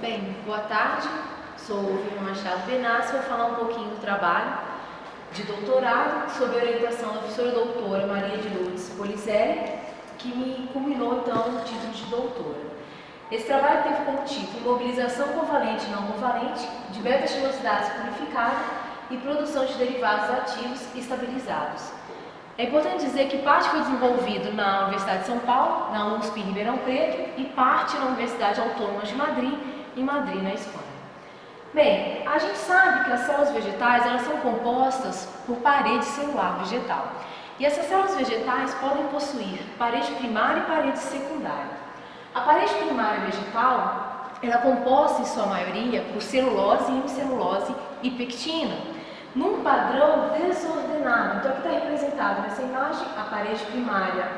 Bem, boa tarde, sou Vilma Machado Benassi, vou falar um pouquinho do trabalho de doutorado sob a orientação da professora doutora Maria de Lourdes Polizelli, que me culminou então no título de doutora. Esse trabalho teve como título Mobilização covalente e não covalente de beta-xilosidase purificada e produção de derivados ativos estabilizados. É importante dizer que parte foi desenvolvido na Universidade de São Paulo, na USP em Ribeirão Preto, e parte na Universidade Autônoma de Madrid, em Madrid, na Espanha. Bem, a gente sabe que as células vegetais elas são compostas por parede celular vegetal. E essas células vegetais podem possuir parede primária e parede secundária. A parede primária vegetal ela é composta, em sua maioria, por celulose, hemicelulose e pectina, num padrão desordenado. Então, aqui está representado nessa imagem a parede primária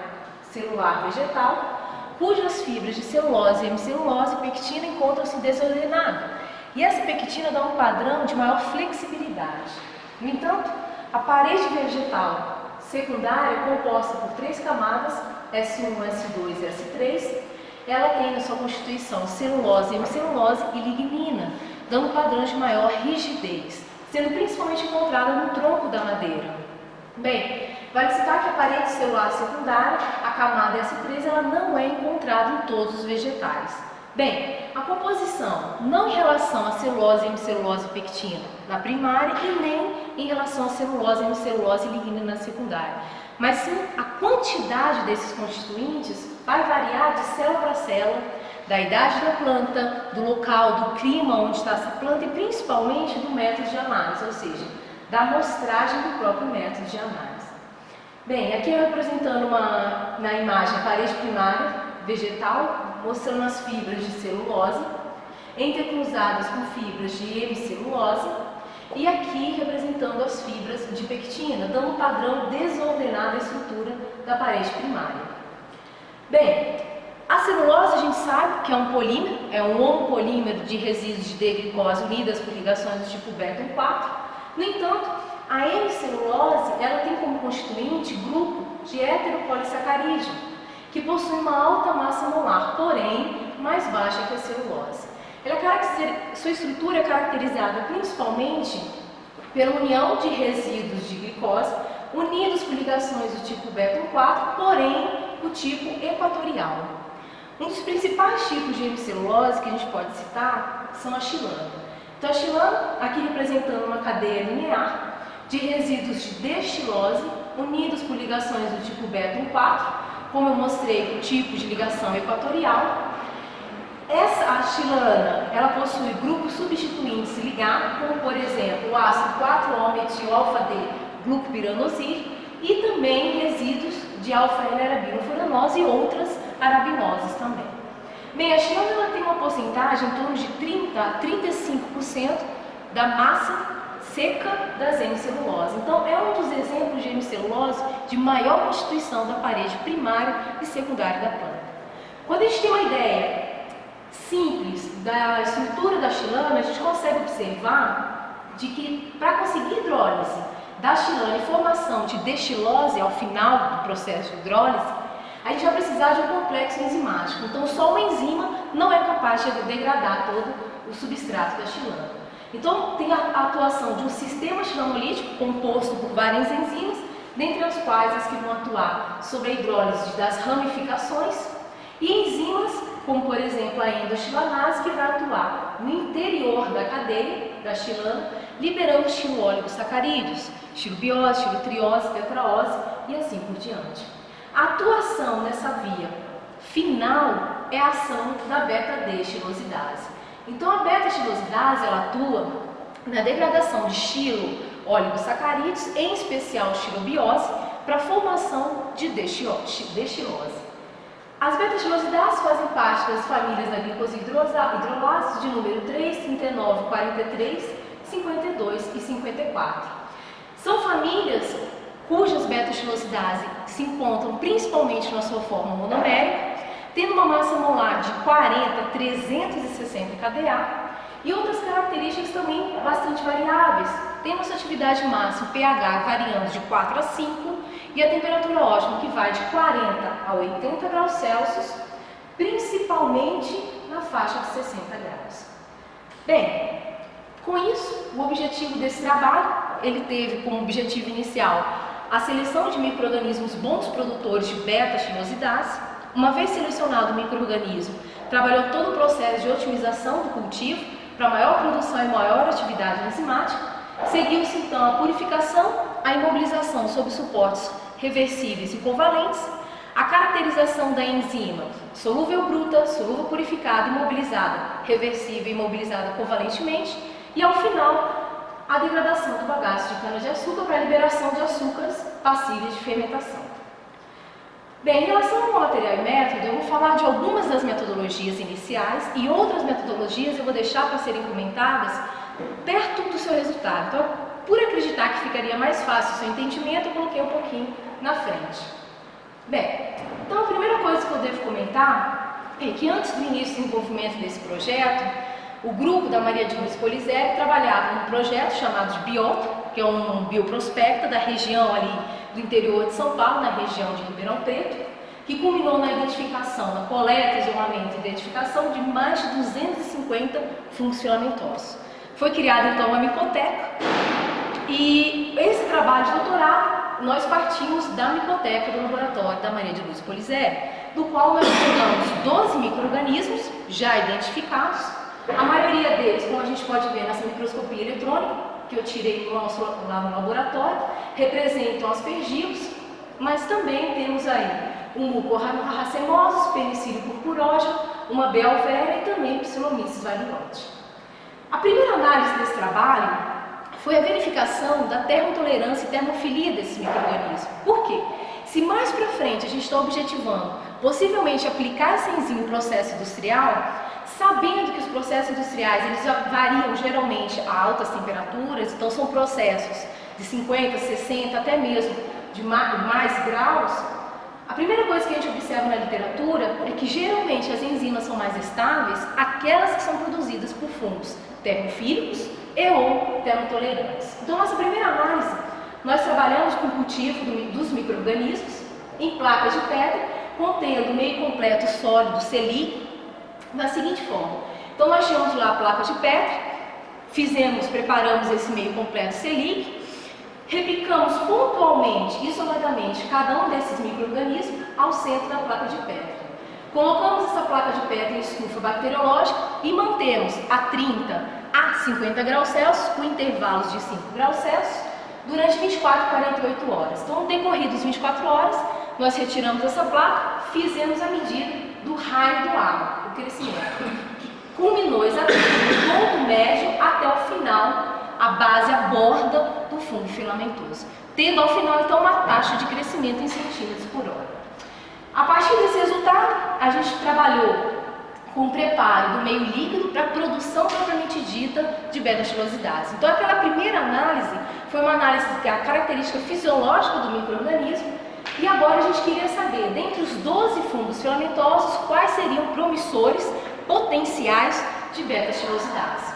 celular vegetal, cujas fibras de celulose, hemicelulose e pectina encontram-se desordenadas. E essa pectina dá um padrão de maior flexibilidade. No entanto, a parede vegetal secundária, composta por 3 camadas, S1, S2 e S3, ela tem na sua constituição celulose, hemicelulose e lignina, dando padrões de maior rigidez, sendo principalmente encontrada no tronco da madeira. Bem, vale citar que a parede celular secundária, a camada S3, ela não é encontrada em todos os vegetais. Bem, a composição, não em relação a celulose, hemicelulose e pectina na primária e nem em relação a celulose, hemicelulose e lignina na secundária, mas sim a quantidade desses constituintes vai variar de célula para célula, da idade da planta, do local, do clima onde está essa planta e principalmente do método de análise, ou seja, da amostragem do próprio método de análise. Bem, aqui eu representando na imagem a parede primária vegetal, mostrando as fibras de celulose, entrecruzadas com fibras de hemicelulose, e aqui representando as fibras de pectina, dando um padrão desordenado à estrutura da parede primária. Bem, a celulose a gente sabe que é um polímero, é um homopolímero de resíduos de D-glicose unidas por ligações do tipo beta-1,4. No entanto, a hemicelulose ela tem como constituinte grupo de heteropolissacarídeo, que possui uma alta massa molar, porém mais baixa que a celulose. Sua estrutura é caracterizada principalmente pela união de resíduos de glicose unidos por ligações do tipo beta-1,4, porém o tipo equatorial. Um dos principais tipos de hemicelulose que a gente pode citar são a xilana. Então, a xilana, aqui representando uma cadeia linear de resíduos de D-xilose unidos por ligações do tipo beta-1,4, como eu mostrei, o tipo de ligação equatorial. A xilana, ela possui grupos substituintes ligados, como por exemplo o ácido 4-O-metil-alfa-D-glucopiranosir e também resíduos de alfa-N-arabinofuranose e outras arabinoses também. Bem, a xilana ela tem uma porcentagem em torno de 30 a 35% da massa seca das hemicelulose. Então, é um dos exemplos de hemicelulose de maior constituição da parede primária e secundária da planta. Quando a gente tem uma ideia simples da estrutura da xilana, a gente consegue observar de que para conseguir hidrólise da xilana e formação de D-xilose ao final do processo de hidrólise, a gente vai precisar de um complexo enzimático. Então, só uma enzima não é capaz de degradar todo o substrato da xilana. Então, tem a atuação de um sistema xilanolítico composto por várias enzimas, dentre as quais as que vão atuar sobre a hidrólise das ramificações, e enzimas, como por exemplo a endoxilanase, que vai atuar no interior da cadeia da xilana, liberando estiloóligosacarídeos, estilobiose, estilotriose, tetraose e assim por diante. A atuação nessa via final é a ação da beta-D-xilosidase. Então, a beta-xilosidase ela atua na degradação de estiloóligosacarídeos, em especial estilobiose, para a formação de D-xilose. As beta-xilosidases fazem parte das famílias da glicosidrolases de número 3, 39, 43, 52 e 54. São famílias cujas beta-xilosidases se encontram principalmente na sua forma monomérica, tendo uma massa molar de 40 a 360 kDa e outras características também bastante variáveis. Temos a atividade máxima pH variando de 4 a 5 e a temperatura ótima que vai de 40 a 80 graus Celsius, principalmente na faixa de 60 graus. Bem, com isso, o objetivo desse trabalho, ele teve como objetivo inicial a seleção de micro-organismos bons produtores de beta-xilosidase. Uma vez selecionado o micro-organismo, trabalhou todo o processo de otimização do cultivo para maior produção e maior atividade enzimática. Seguiu-se então a purificação, a imobilização sob suportes reversíveis e covalentes, a caracterização da enzima solúvel bruta, solúvel purificada, imobilizada, reversível e imobilizada covalentemente, e ao final a degradação do bagaço de cana-de-açúcar para a liberação de açúcares passíveis de fermentação. Bem, em relação ao material e método, eu vou falar de algumas das metodologias iniciais e outras metodologias eu vou deixar para serem comentadas perto do seu resultado. Então, por acreditar que ficaria mais fácil o seu entendimento, eu coloquei um pouquinho na frente. Bem, então a primeira coisa que eu devo comentar é que antes do início do desenvolvimento desse projeto, o grupo da Maria de Lourdes Polizeri trabalhava num projeto chamado de Biota, que é um bioprospecta da região ali do interior de São Paulo, na região de Ribeirão Preto, que culminou na identificação, na coleta, isolamento e identificação de mais de 250 fungos filamentosos. Foi criada então uma micoteca e esse trabalho de doutorado nós partimos da micoteca do laboratório da Maria de Lourdes Polizeri, do qual nós pegamos 12 micro-organismos já identificados. A maioria deles, como a gente pode ver nessa microscopia eletrônica, que eu tirei lá no laboratório, representam aspergilos, mas também temos aí um mucorracemosus, penicillium purpurógeno, uma belvera e também Psilomices variolante. A primeira análise desse trabalho foi a verificação da termotolerância e termofilia desses micro-organismos. Por quê? Se mais para frente a gente está objetivando possivelmente aplicar essa enzima em processo industrial, sabendo que os processos industriais eles variam geralmente a altas temperaturas, então são processos de 50, 60, até mesmo de mais graus, a primeira coisa que a gente observa na literatura é que geralmente as enzimas são mais estáveis aquelas que são produzidas por fungos termofílicos e ou termotolerantes. Então, nossa primeira análise, nós trabalhamos com o cultivo dos micro-organismos em placas de pedra, contendo meio completo sólido selic, da seguinte forma. Então, nós tínhamos lá a placa de pedra, preparamos esse meio completo selic, replicamos pontualmente, isoladamente, cada um desses micro-organismos ao centro da placa de pedra. Colocamos essa placa de pedra em estufa bacteriológica e mantemos a 30 a 50 graus Celsius, com intervalos de 5 graus Celsius, durante 24 a 48 horas. Então, decorridos 24 horas, nós retiramos essa placa, fizemos a medida do raio do ar, o crescimento, que culminou exatamente do ponto médio até o final, a base, a borda do fungo filamentoso, tendo ao final, então, uma taxa de crescimento em centímetros por hora. A partir desse resultado, a gente trabalhou com o preparo do meio líquido para a produção propriamente dita de beta-xilosidase. Então, aquela primeira análise foi uma análise da característica fisiológica do micro-organismo e agora a gente queria saber, dentre os 12 fungos filamentosos, quais seriam promissores potenciais de beta-xilosidase.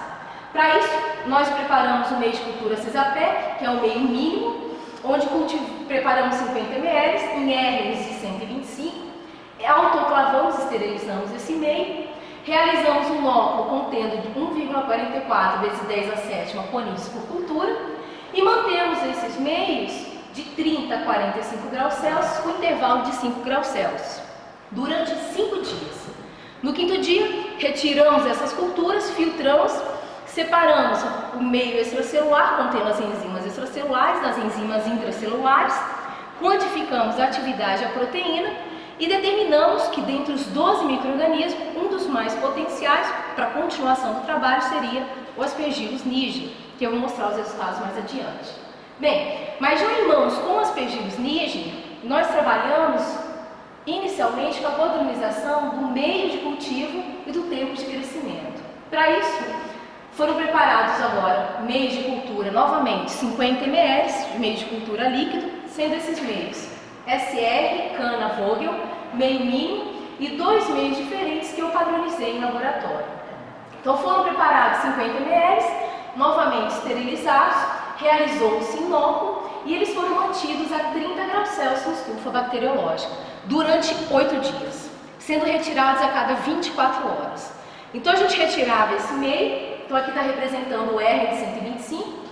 Para isso, nós preparamos o meio de cultura Cesapec, que é o meio mínimo, onde preparamos 50 ml em RNs de 125, autoclavamos, esterilizamos esse meio, realizamos um nóculo contendo de 1,44 vezes 10 a 7 conídeos por cultura e mantemos esses meios de 30 a 45 graus Celsius com intervalo de 5 graus Celsius durante 5 dias. No quinto dia, retiramos essas culturas, filtramos, separamos o meio extracelular contendo as enzimas extracelulares das enzimas intracelulares, quantificamos a atividade da proteína e determinamos que dentre os 12 micro-organismos, um dos mais potenciais para a continuação do trabalho seria o Aspergillus niger, que eu vou mostrar os resultados mais adiante. Bem, mas já em mãos com o Aspergillus niger, nós trabalhamos inicialmente com a padronização do meio de cultivo e do tempo de crescimento. Para isso, foram preparados agora meios de cultura, novamente 50 ml de meio de cultura líquido, sendo esses meios SR, Cana, Vogel, meio mínimo e 2 meios diferentes que eu padronizei em laboratório. Então foram preparados 50 ml, novamente esterilizados, realizou-se inóculo e eles foram mantidos a 30 graus Celsius em estufa bacteriológica durante 8 dias, sendo retirados a cada 24 horas. Então a gente retirava esse meio, Então aqui está representando o R de 125.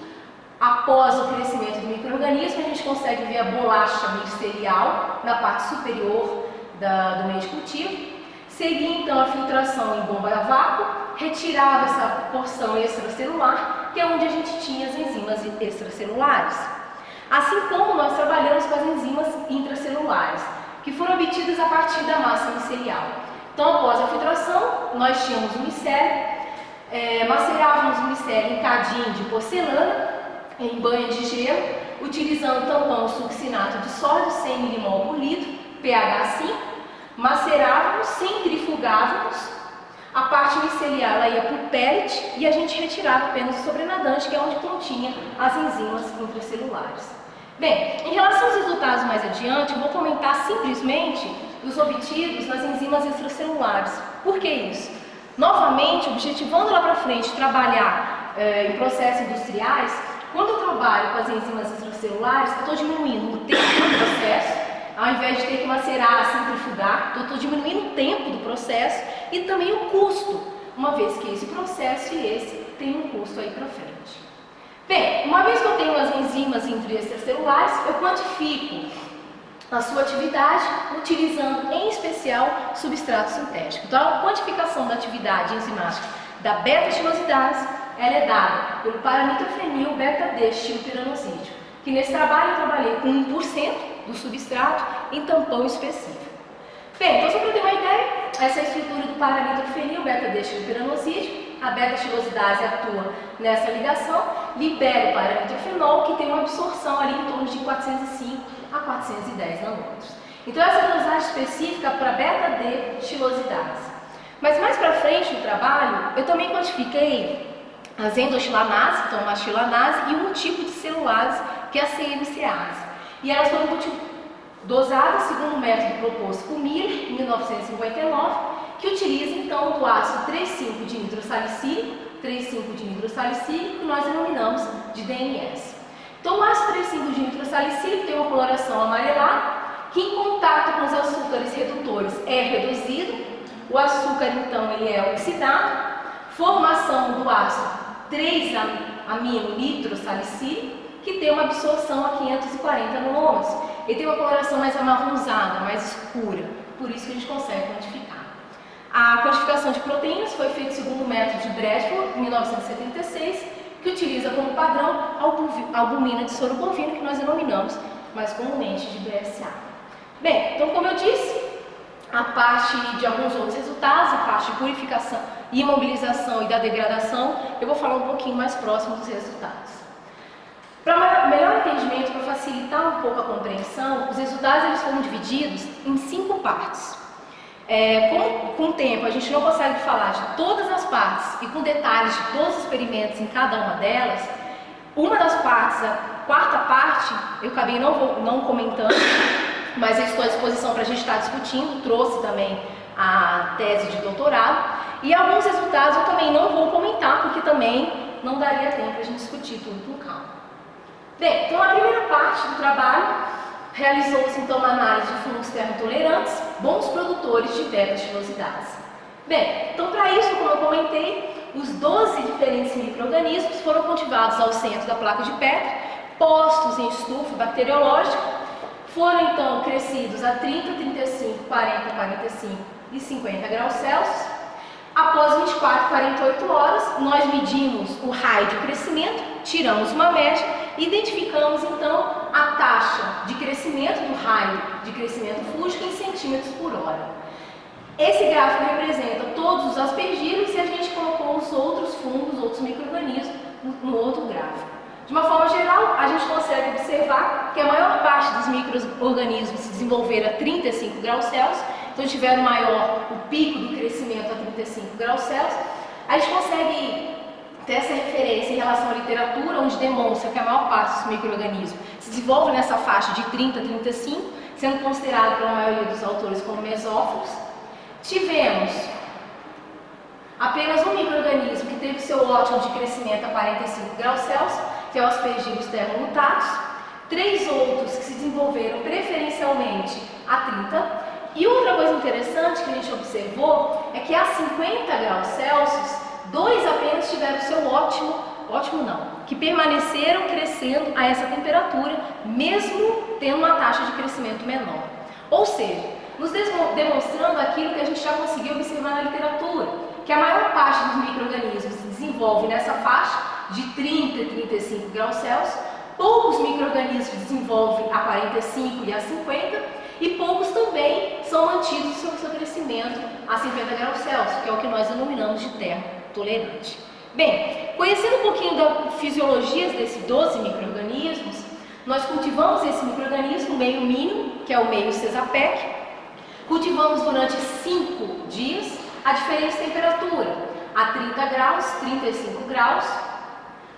Após o crescimento do micro-organismo, a gente consegue ver a bolacha micelial na parte superior do meio de cultivo. Seguia então a filtração em bomba a vácuo, retirava essa porção extracelular, que é onde a gente tinha as enzimas extracelulares. Assim como nós trabalhamos com as enzimas intracelulares, que foram obtidas a partir da massa micelial. Então, após a filtração, nós tínhamos o micélio, macerávamos o micélio em cadinho de porcelana, em banho de gelo, utilizando tampão succinato de sódio 100 mmol por litro, pH 5, macerávamos, centrifugávamos, a parte micelial ela ia para o pellet e a gente retirava apenas o sobrenadante, que é onde continha as enzimas intracelulares. Bem, em relação aos resultados mais adiante, eu vou comentar simplesmente os obtidos nas enzimas extracelulares. Por que isso? Novamente, objetivando lá para frente trabalhar em processos industriais, quando eu trabalho com as enzimas extracelulares, eu estou diminuindo o tempo do processo, ao invés de ter que macerar, centrifugar, eu estou diminuindo o tempo do processo e também o custo, uma vez que esse processo e esse tem um custo aí para frente. Bem, uma vez que eu tenho as enzimas extracelulares, eu quantifico a sua atividade utilizando, em especial, substrato sintético. Então, a quantificação da atividade enzimática da beta-xilosidase, ela é dada pelo paranitrofenil beta-D-estilpiranosídeo, que nesse trabalho eu trabalhei com 1% do substrato em tampão específico. Bem, então só para ter uma ideia, essa é a estrutura do paranitrofenil beta-D-estilpiranosídeo. A beta-xilosidase atua nessa ligação, libera o paranitrofenol, que tem uma absorção ali em torno de 405 a 410 nanômetros. Então essa é a dosagem específica para beta-D-xilosidase. Mas mais para frente no trabalho, eu também quantifiquei as endoxilanase, então uma xilanase, e um tipo de celulase, que é a CMCase. E elas foram dosadas segundo o método proposto por Miller, em 1959, que utiliza então o ácido 3,5 de nitrossalicílico, 3,5 de nitrossalicílico, que nós denominamos de DNS. Então o ácido 3,5 de nitrossalicílico tem uma coloração amarelada, que em contato com os açúcares redutores é reduzido, o açúcar então ele é oxidado, formação do ácido 3-amino nitrossalicílico, que tem uma absorção a 540 nanômetros. Ele tem uma coloração mais amarronzada, mais escura, por isso que a gente consegue quantificar. A quantificação de proteínas foi feita segundo o método de Bradford, em 1976, que utiliza como padrão a albumina de soro bovino, que nós denominamos mais comumente de BSA. Bem, então como eu disse, a parte de alguns outros resultados, a parte de purificação, imobilização e da degradação, eu vou falar um pouquinho mais próximo dos resultados. Para melhor entendimento, para facilitar um pouco a compreensão, os resultados eles foram divididos em 5 partes. Com o tempo, a gente não consegue falar de todas as partes e com detalhes de todos os experimentos em cada uma delas. Uma das partes, a quarta parte, eu acabei não comentando, mas eu estou à disposição para a gente estar discutindo, trouxe também a tese de doutorado. E alguns resultados eu também não vou comentar, porque também não daria tempo para a gente discutir tudo com calma. Bem, então a primeira parte do trabalho realizou-se então uma análise de fungos termotolerantes, bons produtores de beta-xilosidase. Bem, então para isso, como eu comentei, os 12 diferentes micro-organismos foram cultivados ao centro da placa de Petri, postos em estufa bacteriológica, foram então crescidos a 30, 35, 40, 45 e 50 graus Celsius. Após 24, 48 horas, nós medimos o raio de crescimento, tiramos uma média e identificamos então a taxa de crescimento do raio de crescimento fúngico em centímetros por hora. Esse gráfico representa todos os aspergillos e a gente colocou os outros fungos, outros micro-organismos no outro gráfico. De uma forma geral, a gente consegue observar que a maior parte dos micro-organismos se desenvolveram a 35 graus Celsius, então tiveram o pico do crescimento a 35 graus Celsius. A gente consegue ter essa referência em relação à literatura, onde demonstra que a maior parte dos micro-organismos se desenvolve nessa faixa de 30 a 35, sendo considerado pela maioria dos autores como mesófilos. Tivemos apenas um micro-organismo que teve seu ótimo de crescimento a 45 graus Celsius, que é o Aspergillus thermomutatus, 3 outros que se desenvolveram preferencialmente a 30, e outra coisa interessante que a gente observou é que a 50 graus Celsius 2 apenas tiveram seu ótimo não, que permaneceram crescendo a essa temperatura, mesmo tendo uma taxa de crescimento menor. Ou seja, nos demonstrando aquilo que a gente já conseguiu observar na literatura, que a maior parte dos micro-organismos se desenvolve nessa faixa de 30 a 35 graus Celsius, poucos micro-organismos se desenvolvem a 45 e a 50, e poucos também são mantidos no seu crescimento a 50 graus Celsius, que é o que nós denominamos de terra tolerante. Bem, conhecendo um pouquinho da fisiologia desses 12 micro-organismos, nós cultivamos esse micro-organismo no meio mínimo, que é o meio CESAPEC, cultivamos durante 5 dias a diferente temperatura, a 30 graus, 35 graus,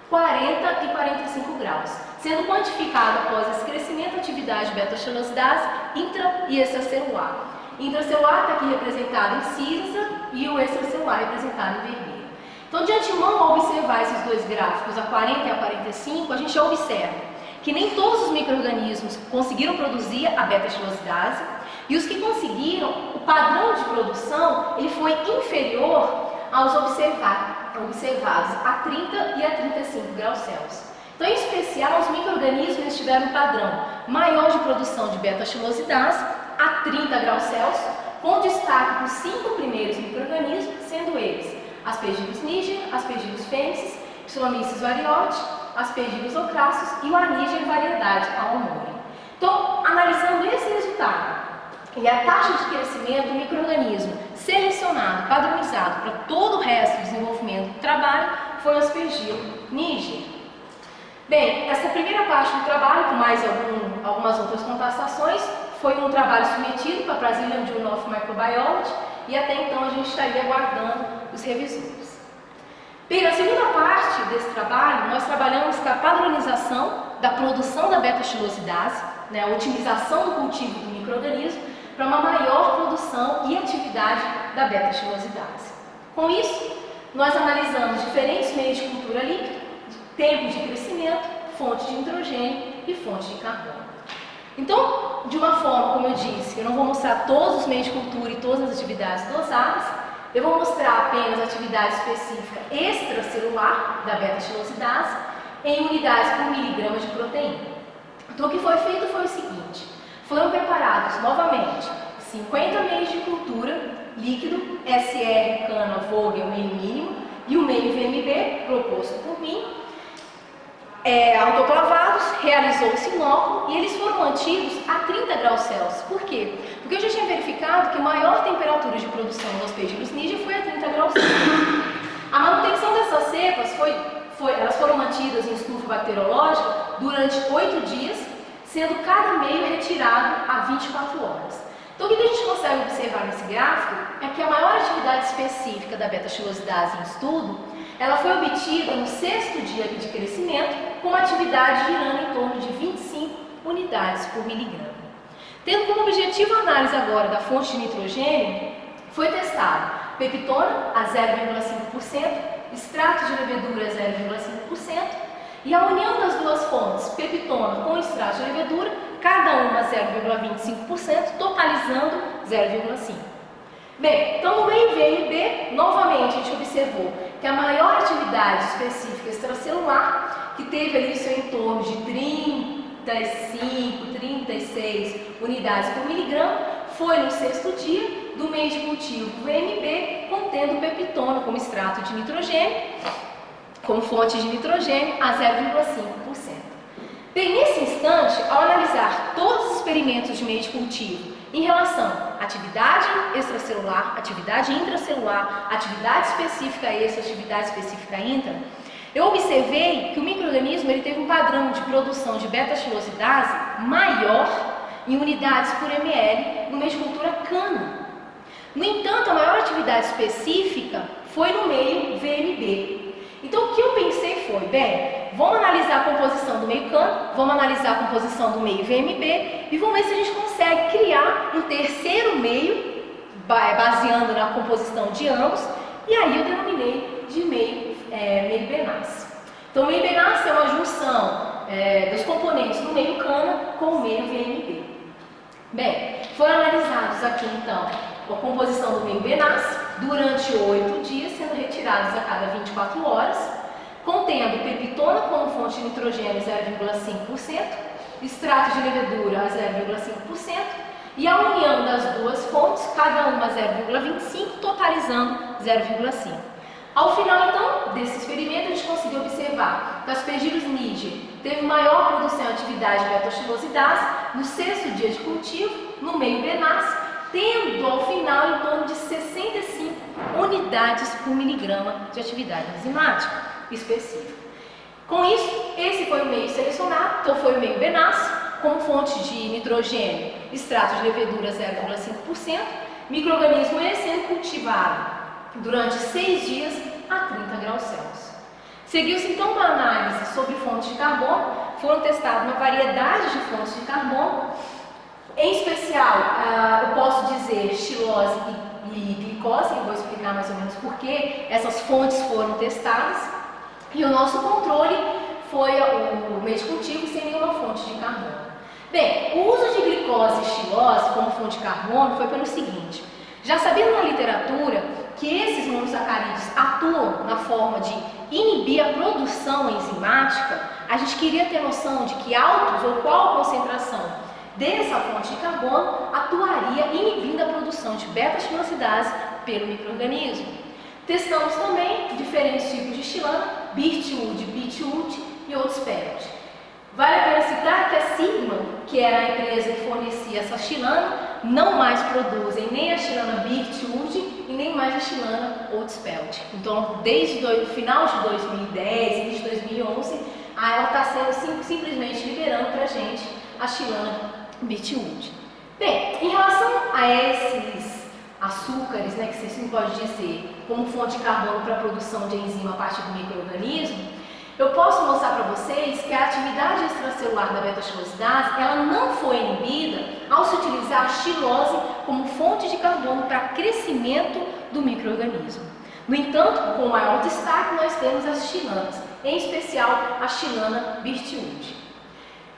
40 e 45 graus, sendo quantificado após esse crescimento a atividade beta-xilosidase intra e extracelular. Intracelular está aqui representado em cinza e o extracelular representado em vermelho. Então, de antemão, ao observar esses dois gráficos, a 40 e a 45, a gente já observa que nem todos os micro-organismos conseguiram produzir a beta-xilosidase, e os que conseguiram, o padrão de produção ele foi inferior aos observados a 30 e a 35 graus Celsius. Então, em especial, os micro-organismos tiveram um padrão maior de produção de beta-xilosidase a 30 graus Celsius, com destaque para os 5 primeiros micro-organismos, sendo eles Aspergillus niger, Aspergillus fênix, Psilomices variote, Aspergillus ocrassus e o Aniger variedade Aomori. Então, analisando esse resultado e a taxa de crescimento do micro-organismo selecionado, padronizado para todo o resto do desenvolvimento do trabalho, foi o Aspergillus niger. Bem, essa primeira parte do trabalho, com mais algumas outras contestações, foi um trabalho submetido para a Brazilian Journal of Microbiology e até então a gente estaria aguardando os revisores. Bem, na segunda parte desse trabalho, nós trabalhamos com a padronização da produção da beta-xilosidase, a otimização do cultivo do micro-organismo para uma maior produção e atividade da beta-xilosidase. Com isso, nós analisamos diferentes meios de cultura líquida, tempo de crescimento, fonte de nitrogênio e fonte de carbono. Então, de uma forma, como eu disse, eu não vou mostrar todos os meios de cultura e todas as atividades dosadas, eu vou mostrar apenas a atividade específica extracelular da beta-xilosidase em unidades por miligrama de proteína. Então, o que foi feito foi o seguinte: foram preparados novamente 50 meios de cultura líquido, SR, cana, Vogel, meio mínimo, e o meio VMB, proposto por mim, autoclavados, realizou-se inóculo e eles foram mantidos a 30 graus Celsius. Por quê? Porque eu já tinha verificado que a maior temperatura de produção dos Aspergillus niger foi a 30 graus Celsius. A manutenção dessas cepas elas foram mantidas em estufa bacteriológica durante 8 dias, sendo cada meio retirado a 24 horas. Então, o que a gente consegue observar nesse gráfico é que a maior atividade específica da beta-xilosidase em estudo, ela foi obtida no 6º dia de crescimento, com uma atividade girando em torno de 25 unidades por miligrama. Tendo como objetivo a análise agora da fonte de nitrogênio, foi testado peptona a 0,5%, extrato de levedura a 0,5%, e a união das duas fontes, peptona com extrato de levedura, cada uma 0,25%, totalizando 0,5%. Bem, então no meio VMB, novamente a gente observou que a maior atividade específica extracelular, que teve ali o seu entorno de 35, 36 unidades por miligrama, foi no 6º dia do meio de cultivo VMB, contendo peptona como extrato de nitrogênio, como fonte de nitrogênio a 0,5%. Bem, nesse instante, ao analisar todos os experimentos de meio de cultivo em relação à atividade extracelular, atividade intracelular, atividade específica extra, atividade específica intra, eu observei que o micro-organismo ele teve um padrão de produção de beta-xilosidase maior em unidades por ml no meio de cultura cana. No entanto, a maior atividade específica foi no meio VMB. Então, o que eu pensei foi, bem, vamos analisar a composição do meio cana, vamos analisar a composição do meio VMB e vamos ver se a gente consegue criar um terceiro meio, baseando na composição de ambos, e aí eu denominei de meio Benace. Então, o meio Benace é uma junção dos componentes do meio cana com o meio VMB. Bem, foram analisados aqui, então, a composição do meio Benassi durante 8 dias, sendo retirados a cada 24 horas, contendo peptona como fonte de nitrogênio 0,5%, extrato de levedura a 0,5% e a união das duas fontes, cada uma 0,25, totalizando 0,5. Ao final, então, desse experimento, a gente conseguiu observar que Aspergillus niger teve maior produção e atividade de beta-xilosidase no 6º dia de cultivo, no meio Benassi, tendo ao final em torno de 65 unidades por miligrama de atividade enzimática específica. Com isso, esse foi o meio selecionado, então foi o meio Benassi, como fonte de nitrogênio, extrato de levedura 0,5%, micro-organismo sendo cultivado durante 6 dias a 30 graus Celsius. Seguiu-se então uma análise sobre fontes de carbono, foram testadas uma variedade de fontes de carbono, em especial, eu posso dizer xilose e glicose, eu vou explicar mais ou menos por que essas fontes foram testadas, e o nosso controle foi o meio de cultivo sem nenhuma fonte de carbono. Bem, o uso de glicose e xilose como fonte de carbono foi pelo seguinte: já sabendo na literatura que esses monossacarídeos atuam na forma de inibir a produção enzimática, a gente queria ter noção de que altos ou qual a concentração dessa fonte de carbono atuaria inibindo a produção de beta-xilosidase pelo micro-organismo. Testamos também diferentes tipos de xilana, Birchwood, Beechwood e Oldspelt. Vale a pena citar que a Sigma, que era a empresa que fornecia essa xilana, não mais produzem nem a xilana Birchwood e nem mais a xilana Oldspelt. Então, desde o final de 2010, início de 2011, ela está sendo simplesmente liberando para a gente a xilana Birchwood. Bem, em relação a esses açúcares, que você sim pode dizer como fonte de carbono para a produção de enzima a partir do micro-organismo, eu posso mostrar para vocês que a atividade extracelular da beta-xilosidase ela não foi inibida ao se utilizar a xilose como fonte de carbono para crescimento do micro-organismo. No entanto, com maior destaque, nós temos as xilanas, em especial a xilana Birchwood.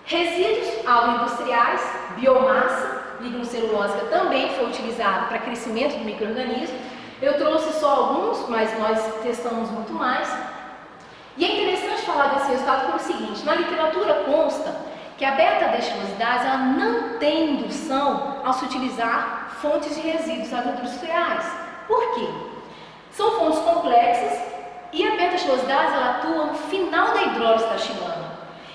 Resíduos agroindustriais, biomassa, lignocelulósica também foi utilizado para crescimento do micro-organismo. Eu trouxe só alguns, mas nós testamos muito mais. E é interessante falar desse resultado pelo seguinte: na literatura consta que a beta-dexilosidase ela não tem indução ao se utilizar fontes de resíduos agroindustriais. Por quê? São fontes complexas e a beta-dexilosidase ela atua no final da hidrólise da xilana.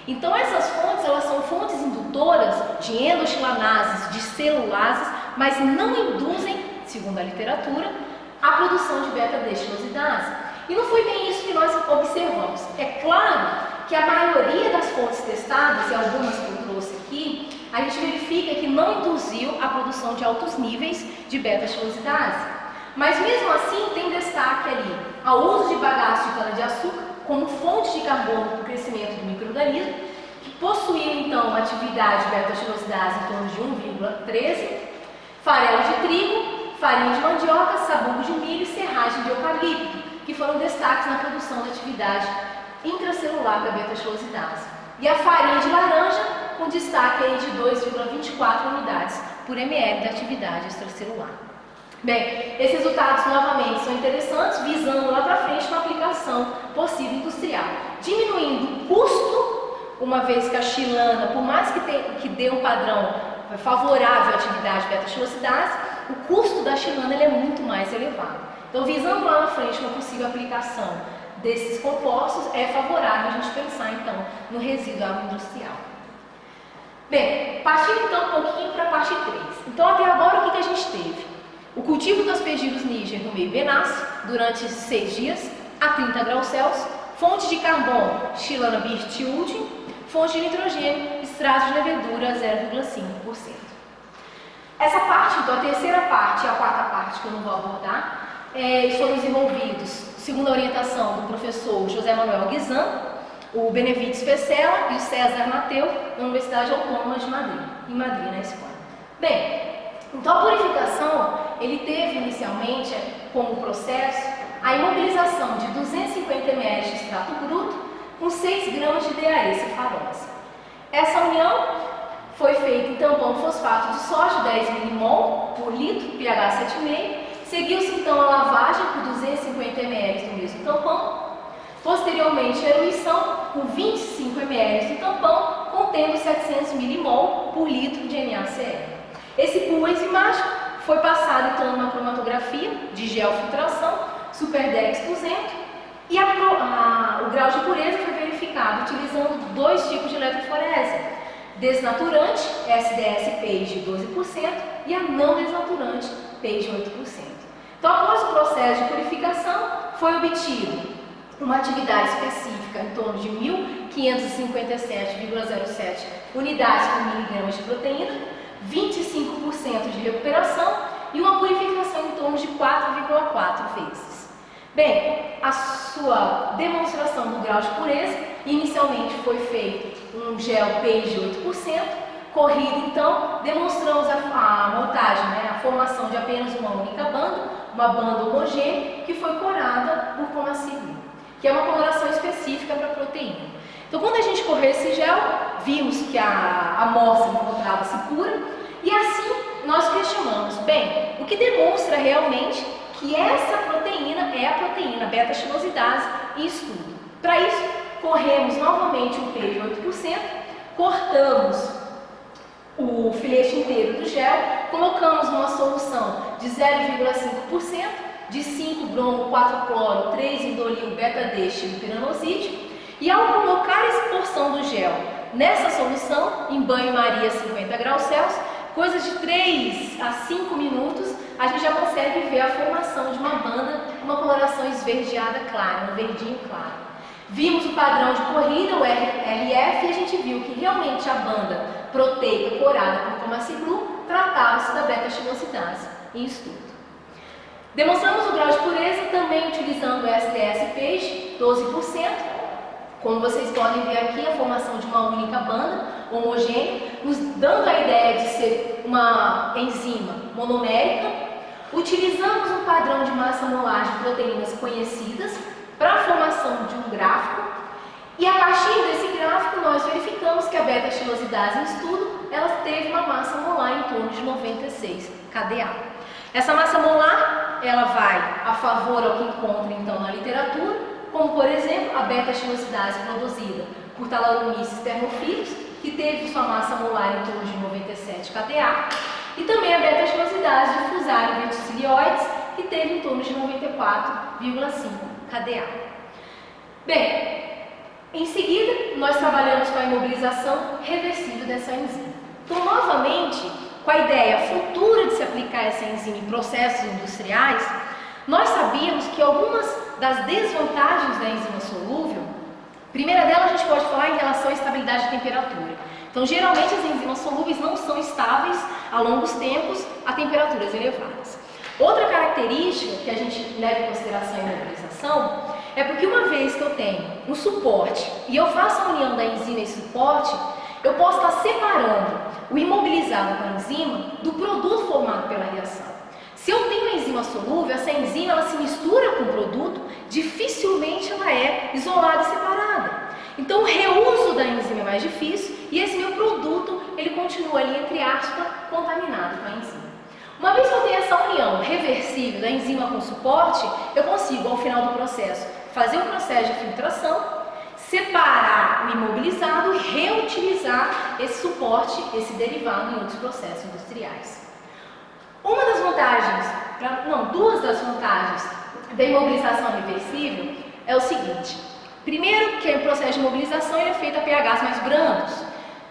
Então essas fontes elas são fontes indutoras de endoxilanases, de celulases, mas não induzem, segundo a literatura, a produção de beta-dexilosidase. E não foi bem isso que nós observamos. É claro que a maioria das fontes testadas, e algumas que eu trouxe aqui, a gente verifica que não induziu a produção de altos níveis de beta-xilosidase. Mas mesmo assim tem destaque ali ao uso de bagaço de cana-de-açúcar como fonte de carbono para o crescimento do micro-organismo, que possuía então uma atividade de beta-xilosidase em torno de 1,13, farelo de trigo, farinha de mandioca, sabugo de milho e serragem de eucalipto, que foram destaques na produção da atividade intracelular da beta-xilosidase. E a farinha de laranja, com destaque aí de 2,24 unidades por ml da atividade extracelular. Bem, esses resultados novamente são interessantes, visando lá para frente uma aplicação possível industrial, diminuindo o custo, uma vez que a xilana, por mais que dê um padrão favorável à atividade beta-xilosidase, o custo da xilana ele é muito mais elevado. Então, visando lá na frente uma possível aplicação desses compostos, é favorável a gente pensar então no resíduo agroindustrial. Bem, partindo então um pouquinho para a parte 3. Então, até agora o que a gente teve? O cultivo dos Aspergillus niger no meio Benassi durante 6 dias a 30 graus Celsius, fonte de carbono, xilana Birchwood, fonte de nitrogênio, extrato de levedura 0,5%. Essa parte, então a terceira parte e a quarta parte que eu não vou abordar, eles foram desenvolvidos segundo a orientação do professor José Manuel Guizan, o Benevides Pescella e o César Mateu, da Universidade Autônoma de Madrid, em Madrid, na Espanha. Bem, então a purificação, ele teve inicialmente como processo a imobilização de 250 ml de extrato bruto com 6 gramas de DAE cefarosa. Essa união foi feito em tampão fosfato de sódio, 10 milimol por litro, pH 7,5. Seguiu-se então a lavagem por 250 ml do mesmo tampão. Posteriormente, a eluição com 25 ml do tampão, contendo 700 milimol por litro de NaCl. Esse pool enzimático foi passado então numa cromatografia de geofiltração, Superdex 200, e o grau de pureza foi verificado utilizando dois tipos de eletroforese: desnaturante, SDS-PAGE 12%, e a não desnaturante, PAGE 8%. Então, após o processo de purificação, foi obtido uma atividade específica em torno de 1.557,07 unidades por miligramas de proteína, 25% de recuperação e uma purificação em torno de 4,4 vezes. Bem, a sua demonstração do grau de pureza, inicialmente foi feito um gel PAGE 8%, corrido então, demonstramos a montagem, a formação de apenas uma única banda, uma banda homogênea, que foi corada por comacilina, que é uma coloração específica para a proteína. Então, quando a gente correu esse gel, vimos que a amostra encontrava-se pura, e assim nós questionamos, bem, o que demonstra realmente que essa proteína é a proteína beta-xilosidase em estudo. Para isso, corremos novamente um PAGE 8%, cortamos o filete inteiro do gel, colocamos numa solução de 0,5% de 5-bromo-4-cloro, 3-indolil, beta-dextrino, piranosídeo, e ao colocar essa porção do gel nessa solução, em banho-maria 50 graus Celsius, coisas de 3 a 5 minutos, a gente já consegue ver a formação de uma banda, uma coloração esverdeada clara, um verdinho claro. Vimos o padrão de corrida, o RF, e a gente viu que realmente a banda proteica corada por comaciglu tratava-se da beta-xilosidase em estudo. Demonstramos o grau de pureza também utilizando o SDS-PAGE 12%. Como vocês podem ver aqui, a formação de uma única banda homogênea, nos dando a ideia de ser uma enzima monomérica. Utilizamos um padrão de massa molar de proteínas conhecidas para a formação de um gráfico, e a partir desse gráfico nós verificamos que a beta-xilosidase em estudo, ela teve uma massa molar em torno de 96 kDa. Essa massa molar, ela vai a favor ao que encontra então na literatura, como por exemplo a beta-xilosidase produzida por Thalaromyces thermophilus, que teve sua massa molar em torno de 97 kDa, e também a beta-xilosidase de Fusarium verticilioides, que teve em torno de 94,5 kDa. Bem, em seguida nós trabalhamos com a imobilização reversível dessa enzima. Então, novamente, com a ideia futura de se aplicar essa enzima em processos industriais, nós sabíamos que algumas das desvantagens da enzima solúvel, a primeira delas a gente pode falar em relação à estabilidade de temperatura. Então, geralmente as enzimas solúveis não são estáveis a longos tempos a temperaturas elevadas. Outra característica que a gente leva em consideração em imobilização é porque uma vez que eu tenho um suporte e eu faço a união da enzima e suporte, eu posso estar separando o imobilizado com a enzima do produto formado pela reação. Se eu tenho a enzima solúvel, essa enzima ela se mistura com o produto, dificilmente ela é isolada e separada. Então o reuso da enzima é mais difícil e esse meu produto ele continua ali, entre aspas, contaminado com a enzima. Uma vez que eu tenho essa união reversível da enzima com o suporte, eu consigo, ao final do processo, fazer o processo de filtração, separar o imobilizado e reutilizar esse suporte, esse derivado em outros processos industriais. Uma das vantagens, duas das vantagens da imobilização reversível é o seguinte. Primeiro, que o processo de imobilização ele é feito a pHs mais brandos,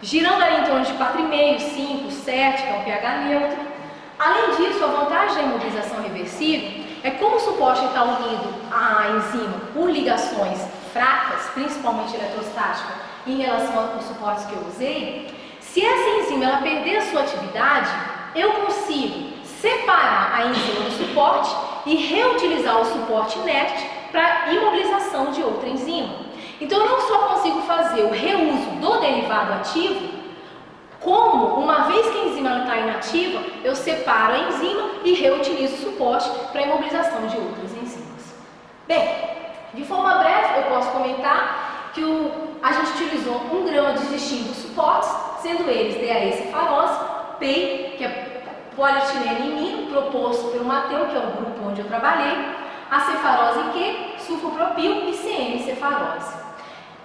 girando ali em torno de 4,5, 5, 7, que é um pH neutro. Além disso, a vantagem da imobilização reversível é como o suporte está unido à enzima por ligações fracas, principalmente eletrostática, em relação aos suportes que eu usei. Se essa enzima ela perder a sua atividade, eu consigo separar a enzima do suporte e reutilizar o suporte inerte para imobilização de outra enzima. Então eu não só consigo fazer o reuso do derivado ativo, como, uma vez que a enzima está inativa, eu separo a enzima e reutilizo o suporte para a imobilização de outras enzimas. Bem, de forma breve eu posso comentar que a gente utilizou 1 grama de distintos suportes, sendo eles DAE-cefarose, PEI, que é polietilenemino, proposto pelo Mateu, que é o grupo onde eu trabalhei, a cefarose Q, sulfopropil e CM-cefarose.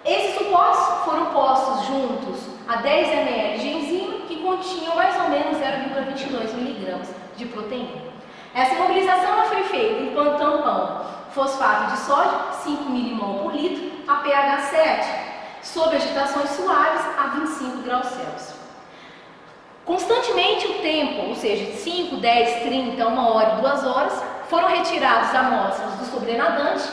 Esses suportes foram postos juntos a 10 ml de enzima, que continham mais ou menos 0,22 mg de proteína. Essa imobilização foi feita enquanto tampão fosfato de sódio, 5 mmol por litro, a pH 7, sob agitações suaves a 25 graus Celsius. Constantemente o tempo, ou seja, 5, 10, 30, 1 hora e 2 horas, foram retiradas amostras do sobrenadante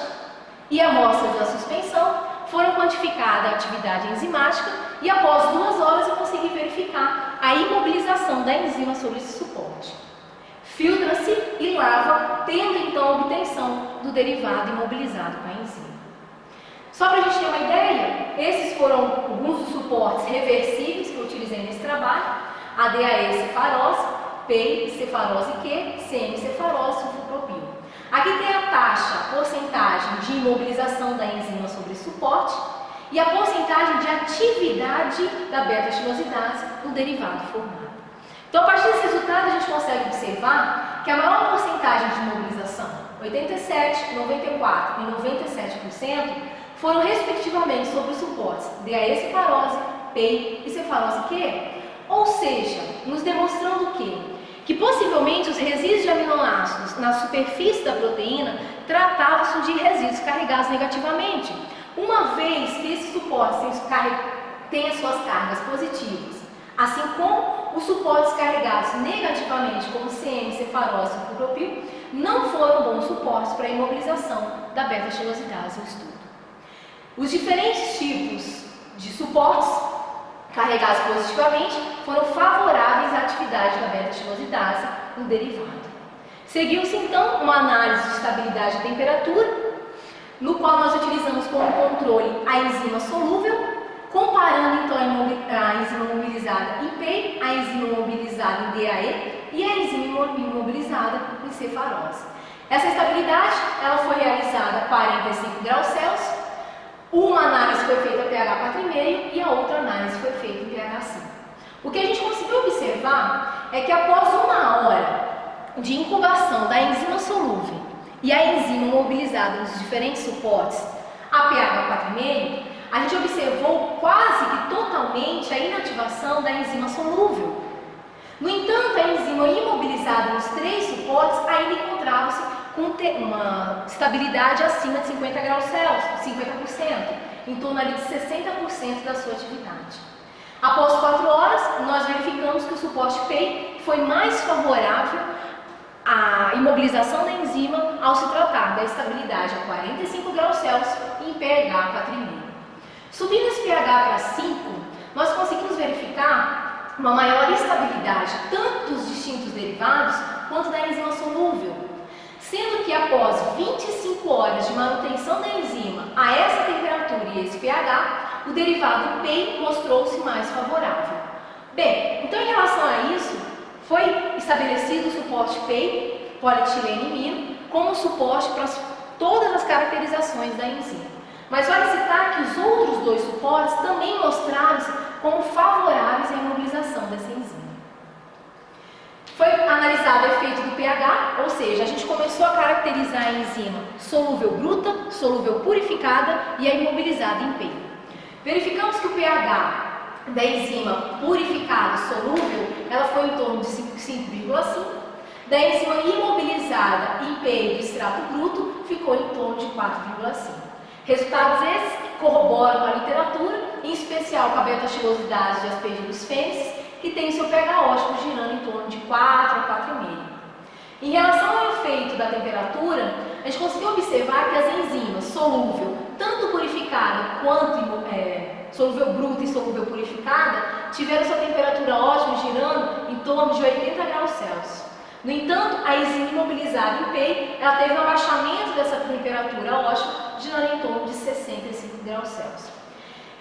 e amostras da suspensão, foram quantificada a atividade enzimática e após 2 horas eu consegui verificar a imobilização da enzima sobre esse suporte. Filtra-se e lava, tendo então a obtenção do derivado imobilizado com a enzima. Só para a gente ter uma ideia, esses foram alguns dos suportes reversíveis que eu utilizei nesse trabalho: a DAE-cefarose, PEI, cefarose Q, CM-cefarose, sulfopropil. Aqui tem a taxa, a porcentagem de imobilização da enzima sobre esse suporte e a porcentagem de atividade da beta-xilosidase no derivado formado. Então, a partir desse resultado, a gente consegue observar que a maior porcentagem de imobilização, 87%, 94% e 97%, foram respectivamente sobre os suportes DAE-cefarose, PEI e cefarose Q. Ou seja, nos demonstrando o quê? Que possivelmente os resíduos de aminoácidos na superfície da proteína tratavam-se de resíduos carregados negativamente, uma vez que esses suportes têm as suas cargas positivas, assim como os suportes carregados negativamente, como CM, cefarose e sulfopropil, não foram bons suportes para a imobilização da beta-xilosidase no estudo. Os diferentes tipos de suportes carregados positivamente foram favoráveis à atividade da beta-xilosidase no derivado. Seguiu-se então uma análise de estabilidade de temperatura, no qual nós utilizamos como controle a enzima solúvel, comparando então a enzima mobilizada em PEI, a enzima mobilizada em DAE e a enzima imobilizada em cefarose. Essa estabilidade ela foi realizada a 45 graus Celsius. Uma análise foi feita a pH 4,5 e a outra análise foi feita em pH 5. O que a gente conseguiu observar é que após 1 hora de incubação da enzima solúvel e a enzima mobilizada nos diferentes suportes a pH 4,5, a gente observou quase que totalmente a inativação da enzima solúvel. No entanto, a enzima imobilizada nos 3 suportes ainda encontrava-se com uma estabilidade acima de 50 graus Celsius, 50%, em torno ali de 60% da sua atividade. Após 4 horas, nós verificamos que o suporte PEI foi mais favorável à imobilização da enzima ao se tratar da estabilidade a 45 graus Celsius e em pH 4,5. Subindo esse pH para 5, nós conseguimos verificar uma maior estabilidade tanto dos distintos derivados quanto da enzima solúvel, sendo que após 25 horas de manutenção da enzima a essa temperatura e esse pH, o derivado PEI mostrou-se mais favorável. Bem, então em relação a isso, foi estabelecido o suporte PEI, polietilenimino, como suporte para todas as caracterizações da enzima. Mas vale citar que os outros 2 suportes também mostraram-se como favoráveis à imobilização dessa enzima. Foi analisado o efeito do pH, ou seja, a gente começou a caracterizar a enzima solúvel bruta, solúvel purificada e a imobilizada em PEI. Verificamos que o pH da enzima purificada solúvel, ela foi em torno de 5,5, da enzima imobilizada em PEI do extrato bruto ficou em torno de 4,5. Resultados esses que corroboram com a literatura, em especial com a beta-xilosidase de Aspergillus fêmea, que tem seu pH ótimo girando em torno de 4 a 4,5. Em relação ao efeito da temperatura, a gente conseguiu observar que as enzimas solúvel, tanto purificada quanto solúvel bruta e solúvel purificada, tiveram sua temperatura ótima girando em torno de 80 graus Celsius. No entanto, a enzima imobilizada em PEI, ela teve um abaixamento dessa temperatura ótima, girando em torno de 65 graus Celsius.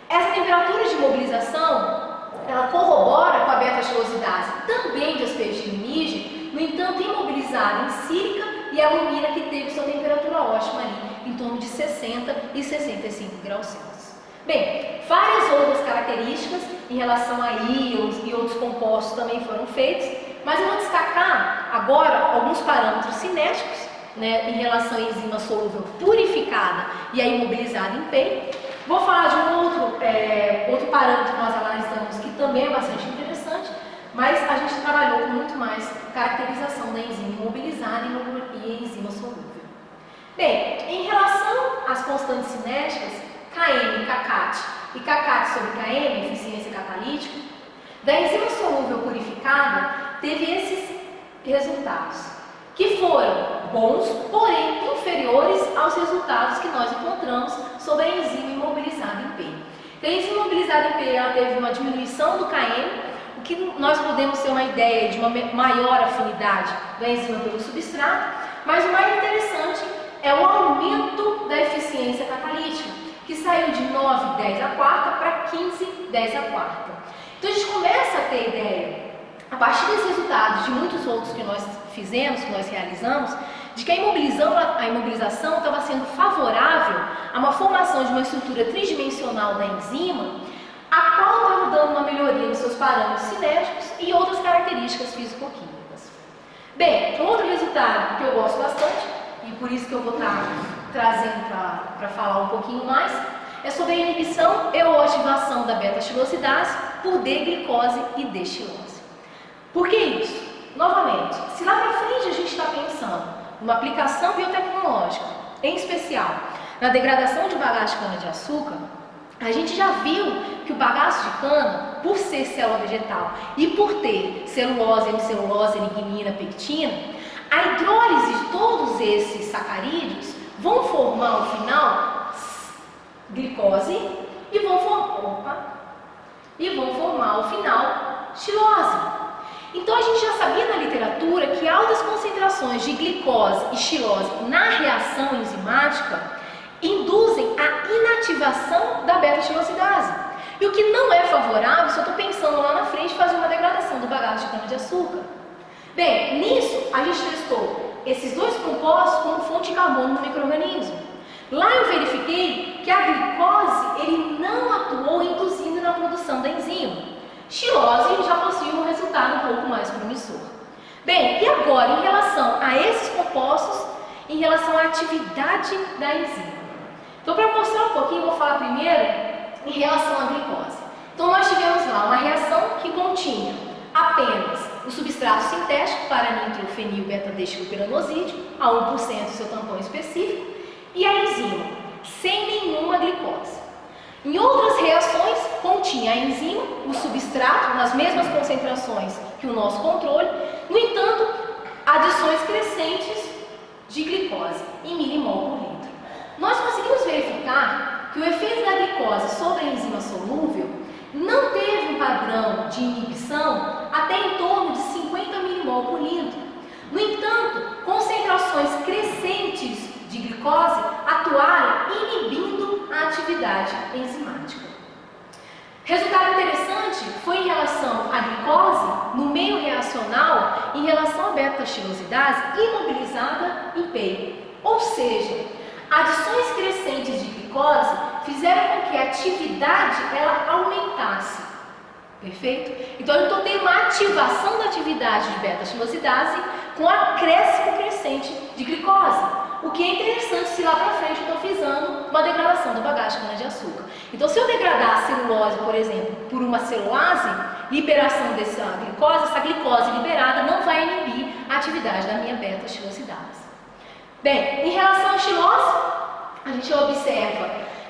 Essa temperatura de imobilização, ela corrobora com a beta-xilosidase também de Aspergillus niger, no entanto imobilizada em sílica e alumina, que teve sua temperatura ótima ali, em torno de 60 e 65 graus Celsius. Bem, várias outras características em relação a íons e outros compostos também foram feitos, mas eu vou destacar agora alguns parâmetros cinéticos, né, em relação à enzima solúvel purificada e a imobilizada em PEI. Vou falar de um outro parâmetro que nós analisamos que também é bastante interessante, mas a gente trabalhou com muito mais caracterização da enzima imobilizada e enzima solúvel. Bem, em relação às constantes cinéticas, Km, kcat e kcat sobre Km, eficiência catalítica, da enzima solúvel purificada, teve esses resultados, que foram bons, porém inferiores aos resultados que nós encontramos sobre a enzima imobilizada em P. Então, a enzima imobilizada em P, ela teve uma diminuição do Km, o que nós podemos ter uma ideia de uma maior afinidade da enzima pelo substrato, mas o mais interessante é o aumento da eficiência catalítica, que saiu de 9/10 à quarta para 15/10 à quarta. Então, a gente começa a ter ideia, a partir desses resultados de muitos outros que nós fizemos, que nós realizamos, de que a imobilização estava sendo favorável a uma formação de uma estrutura tridimensional da enzima, a qual estava dando uma melhoria nos seus parâmetros cinéticos e outras características físico-químicas. Bem, um outro resultado que eu gosto bastante, e por isso que eu vou estar trazendo para falar um pouquinho mais, é sobre a inibição ou ativação da beta-xilosidase por D-glicose e D-xilose. Por que isso? Novamente, se lá para frente a gente está pensando numa aplicação biotecnológica, em especial na degradação de bagaço de cana-de-açúcar, a gente já viu que o bagaço de cana, por ser célula vegetal e por ter celulose, hemicelulose, lignina, pectina, a hidrólise de todos esses sacarídeos vão formar ao final glicose e vão formar ao final xilose. Então a gente já sabia na literatura que altas concentrações de glicose e xilose na reação enzimática induzem a inativação da beta-xilosidase. E o que não é favorável se eu estou pensando lá na frente fazer uma degradação do bagaço de cana-de-açúcar. Bem, nisso a gente testou esses dois compostos como fonte de carbono no micro-organismo. Lá eu verifiquei que a glicose ele não atuou induzindo na produção da enzima. Xilose já possui um resultado um pouco mais promissor. Bem, e agora em relação a esses compostos, em relação à atividade da enzima? Então, para mostrar um pouquinho, eu vou falar primeiro em relação à glicose. Então, nós tivemos lá uma reação que continha apenas o substrato sintético para nitrofenil beta-dextropiranozídeo, a 1% do seu tampão específico, e a enzima, sem nenhuma glicose. Em outras reações, continha a enzima, o substrato, nas mesmas concentrações que o nosso controle, no entanto, adições crescentes de glicose em milimol por litro. Nós conseguimos verificar que o efeito da glicose sobre a enzima solúvel não teve um padrão de inibição até em torno de 50 milimol por litro. No entanto, concentrações crescentes de glicose atuaram inibindo a atividade enzimática. Resultado interessante foi em relação à glicose no meio reacional em relação à beta-xilosidase imobilizada em PEI. Ou seja, adições crescentes de glicose fizeram com que a atividade ela aumentasse. Perfeito? Então eu estou tendo uma ativação da atividade de beta-xilosidase com acréscimo crescente de glicose. O que é interessante se lá para frente eu estou fazendo uma degradação do bagaço de cana-de-açúcar. Então, se eu degradar a celulose, por exemplo, por uma celulase, liberação dessa glicose, essa glicose liberada não vai inibir a atividade da minha beta-xilosidase. Bem, em relação à xilose, a gente observa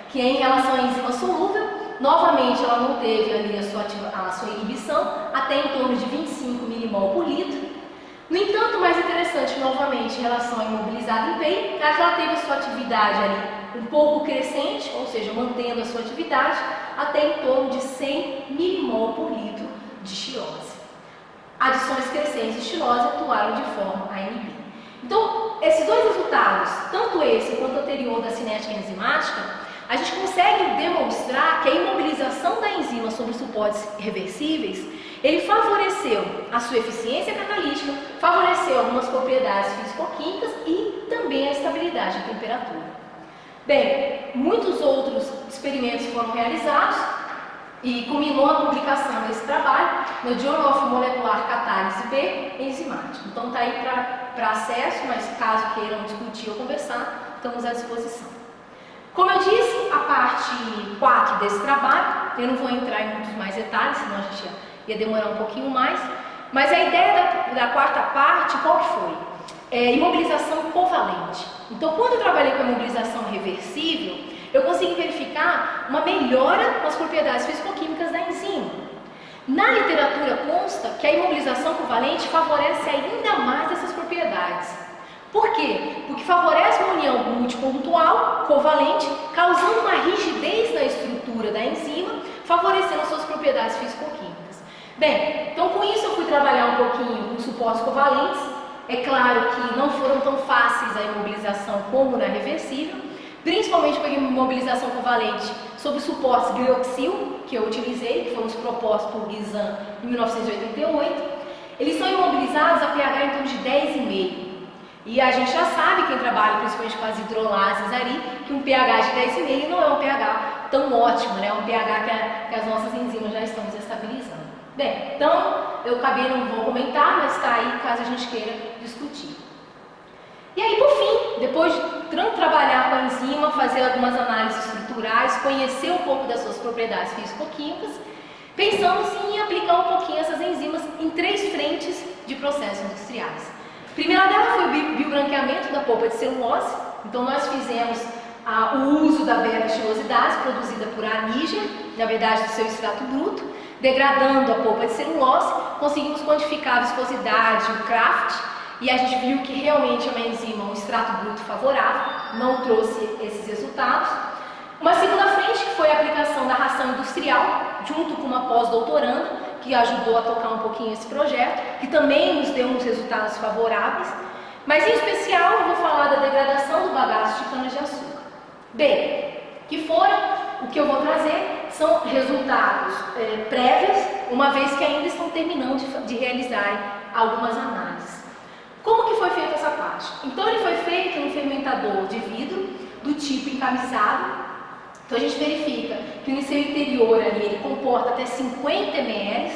que em relação à enzima solúvel, novamente ela não teve ali a sua inibição, até em torno de 25 milimol por litro. No entanto, mais interessante, novamente, em relação à imobilizada em PEI, é que ela teve a sua atividade ali um pouco crescente, ou seja, mantendo a sua atividade, até em torno de 100 milimol por litro de xilose. Adições crescentes de xilose atuaram de forma a inibir. Então, esses dois resultados, tanto esse quanto o anterior da cinética enzimática, a gente consegue demonstrar que a imobilização da enzima sobre suportes reversíveis, ele favoreceu a sua eficiência catalítica, favoreceu algumas propriedades físico-químicas e também a estabilidade da temperatura. Bem, muitos outros experimentos foram realizados e culminou a publicação desse trabalho no Journal of Molecular Catálise B enzimática. Então está aí para acesso, mas caso queiram discutir ou conversar, estamos à disposição. Como eu disse, a parte 4 desse trabalho, eu não vou entrar em muitos mais detalhes, senão a gente ia demorar um pouquinho mais, mas a ideia da quarta parte, qual que foi? Imobilização covalente. Então, quando eu trabalhei com a imobilização reversível, eu consegui verificar uma melhora nas propriedades físico-químicas da enzima. Na literatura consta que a imobilização covalente favorece ainda mais essas propriedades. Por quê? Porque favorece uma união multipontual, covalente, causando uma rigidez na estrutura da enzima, favorecendo as suas propriedades físico-químicas. Bem, então com isso eu fui trabalhar um pouquinho com supostos covalentes. É claro que não foram tão fáceis a imobilização como na reversível, principalmente para a imobilização covalente sobre suportes glioxil, que eu utilizei, que foram os propostos por Guizan em 1988. Eles são imobilizados a pH em torno de 10,5. E a gente já sabe, quem trabalha principalmente com as hidrolases ali, que um pH de 10,5 não é um pH tão ótimo, né? É um pH que as nossas enzimas já estão desestabilizando. Bem, então, eu acabei, não vou comentar, mas está aí caso a gente queira discutir. E aí, por fim, depois de trabalhar com a enzima, fazer algumas análises estruturais, conhecer um pouco das suas propriedades físico-químicas, pensamos em aplicar um pouquinho essas enzimas em 3 frentes de processos industriais. A primeira dela foi o biobranqueamento da polpa de celulose. Então, nós fizemos o uso da beta-xilosidase produzida por Aníger, na verdade do seu extrato bruto, degradando a polpa de celulose, conseguimos quantificar a viscosidade, o Kraft, e a gente viu que realmente é uma enzima, um extrato bruto favorável, não trouxe esses resultados. Uma segunda frente, que foi a aplicação da ração industrial, junto com uma pós-doutoranda, que ajudou a tocar um pouquinho esse projeto, que também nos deu uns resultados favoráveis, mas em especial eu vou falar da degradação do bagaço de cana-de-açúcar. Bem, que foram, o que eu vou trazer são resultados prévios, uma vez que ainda estão terminando de realizar algumas análises. Como que foi feita essa parte? Então ele foi feito em um fermentador de vidro do tipo encamisado. Então a gente verifica que no seu interior ali ele comporta até 50 ml.